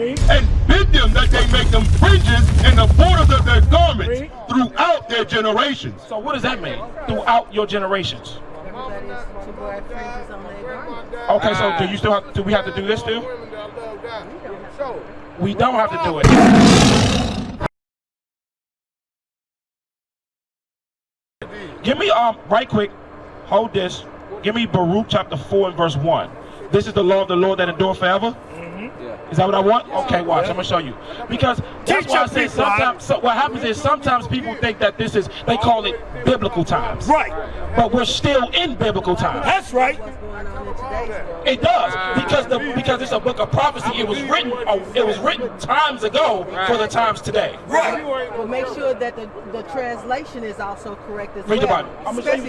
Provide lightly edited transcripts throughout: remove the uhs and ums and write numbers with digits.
and bid them that they make them fringes in the borders of their garments throughout their generations. So what does that mean? Throughout your generations. Okay, so do we have to do this too? We don't have to do it. Give me right quick, hold this. Give me Baruch chapter 4 and verse 1. This is the law of the Lord that endure forever. Is that what I want? Okay, watch. I'm gonna show you. Because that's why I say sometimes. So what happens is sometimes people think that this is, they call it biblical times. Right. But we're still in biblical times. That's right. It does, because it's a book of prophecy. It was written times ago for the times today. Right. Well, make sure that the translation is also correct as well. Read the Bible.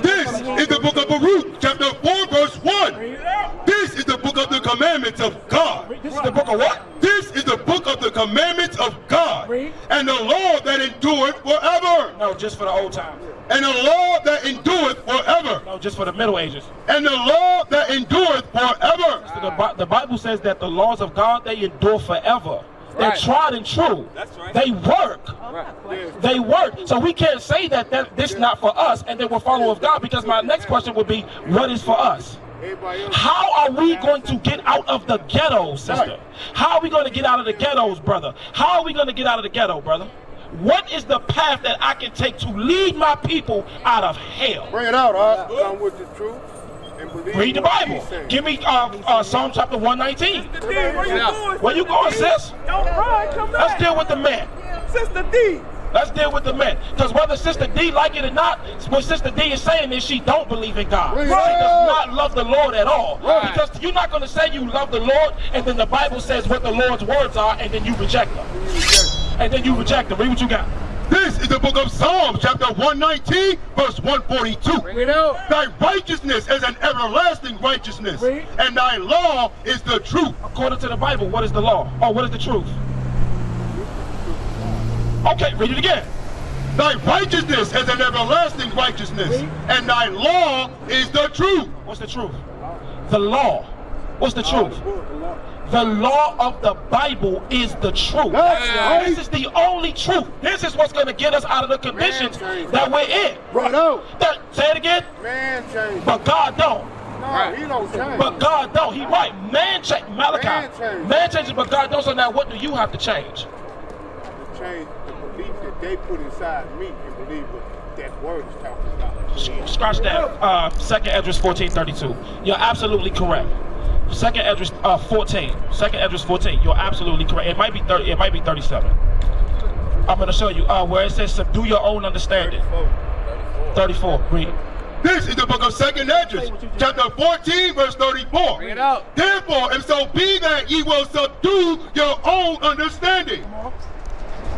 This is the book of Baruch, chapter 4, verse 1. This is the book of the commandments of God. This is the book of what? This is the book of the commandments of God, and the law that endureth forever. No, just for the old times. And the law that endureth forever. No, just for the Middle Ages. And the law that endureth forever. So the Bible says that the laws of God, they endure forever. They're tried and true. That's right. They work. They work. So we can't say that this is not for us and that we're followers of God, because my next question would be, what is for us? How are we going to get out of the ghetto, sister? How are we going to get out of the ghettos, brother? How are we going to get out of the ghetto, brother? What is the path that I can take to lead my people out of hell? Bring it out, come with the truth. Read the Bible. Give me Psalm chapter 119. Where you going, sis? Don't run, come back. Let's deal with the man. Sister D. Let's deal with the men. Because whether Sister D like it or not, what Sister D is saying is she don't believe in God. She does not love the Lord at all. Because you're not going to say you love the Lord and then the Bible says what the Lord's words are and then you reject them. And then you reject them. Read what you got. This is the book of Psalms, chapter 119, verse 142. Thy righteousness is an everlasting righteousness, and thy law is the truth. According to the Bible, what is the law? Oh, what is the truth? Okay, read it again. Thy righteousness is an everlasting righteousness, and thy law is the truth. What's the truth? The law. What's the truth? The law of the Bible is the truth. This is the only truth. This is what's going to get us out of the conditions that we're in. Say it again. Man change. But God don't. No, he don't change. But God don't. He right. Man change. Malachi. Man changes, but God don't. So now what do you have to change? To change the belief that they put inside me and believe what that word is talking about. Scratch that. 2nd Esdras 14:32. You're absolutely correct. 2nd Esdras 14. 2nd Esdras 14. You're absolutely correct. It might be 30. It might be 37. I'm going to show you where it says subdue your own understanding. 34. Read. This is the book of 2nd Esdras, chapter 14, verse 34. Bring it out. Therefore, if so be that ye will subdue your own understanding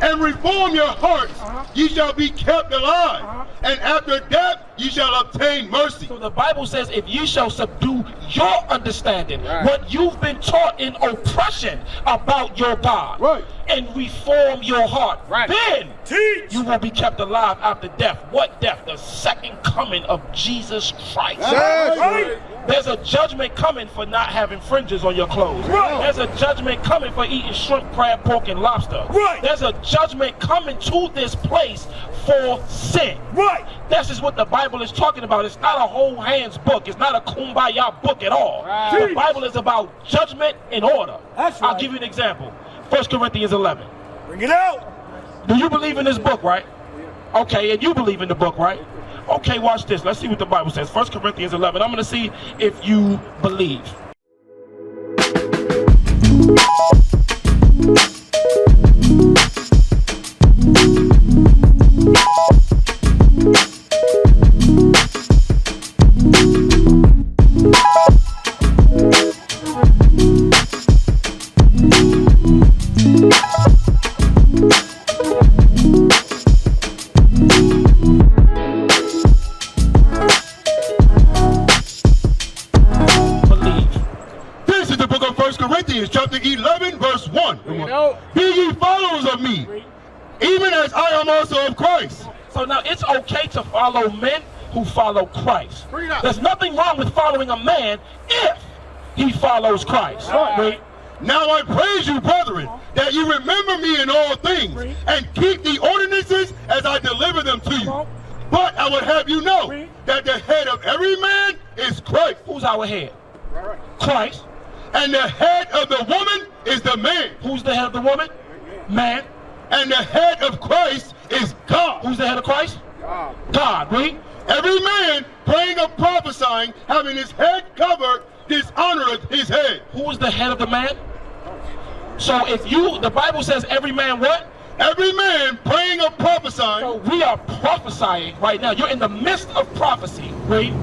and reform your hearts, ye shall be kept alive, and after death ye shall obtain mercy. So the Bible says, if you shall subdue your understanding, what you've been taught in oppression about your God, and reform your heart, then you will be kept alive after death. What death? The second coming of Jesus Christ. There's a judgment coming for not having fringes on your clothes. There's a judgment coming for eating shrimp, crab, pork, and lobster. There's a judgment coming to this place for sin. This is what the Bible is talking about. It's not a whole hands book. It's not a kumbaya book at all. The Bible is about judgment and order. I'll give you an example. 1 Corinthians 11. Bring it out. Do you believe in this book, right? Okay, and you believe in the book, right? Okay, watch this. Let's see what the Bible says. 1 Corinthians 11. I'm going to see if you believe. Chapter 11, verse 1. Be ye followers of me, even as I am also of Christ. So now it's okay to follow men who follow Christ. There's nothing wrong with following a man if he follows Christ. Now I praise you, brethren, that you remember me in all things, and keep the ordinances as I deliver them to you. But I would have you know that the head of every man is Christ. Who's our head? Christ. And the head of the woman is the man. Who's the head of the woman? Man. And the head of Christ is God. Who's the head of Christ? God. Read. Every man praying or prophesying, having his head covered, dishonoreth his head. Who is the head of the man? So if you, the Bible says every man what? Every man praying or prophesying. So we are prophesying right now. You're in the midst of prophecy. Read.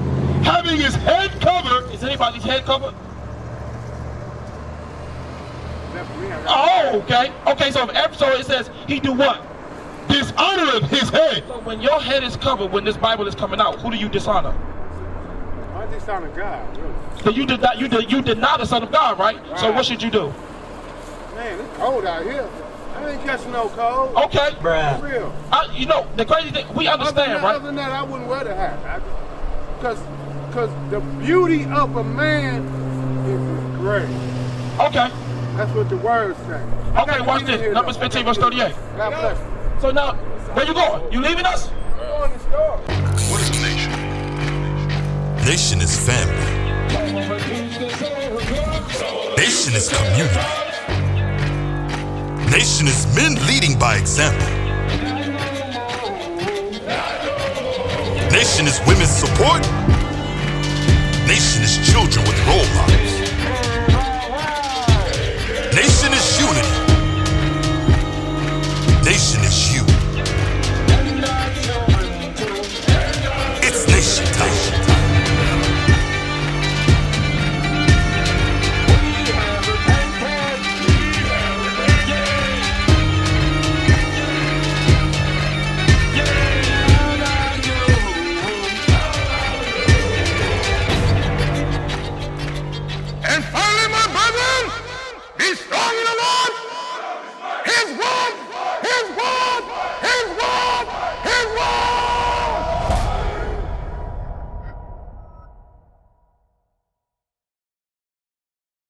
Having his head covered. Is anybody's head covered? Oh, okay. Okay, so it says he do what? Dishonor of his head. So when your head is covered, when this Bible is coming out, who do you dishonor? I dishonor God, really. So you did not the Son of God, right? So what should you do? Man, it's cold out here. I ain't catching no cold. Okay. For real. You know, the crazy thing, we understand, right? Other than that, I wouldn't wear the hat. Because the beauty of a man is great. Okay. That's what the words say. Okay, watch this. Numbers 15, verse 38. God bless you. So now, where you going? You leaving us? We're going to the store. What is a nation? Nation is family. Nation is community. Nation is men leading by example. Nation is women's support. Nation is children with role models.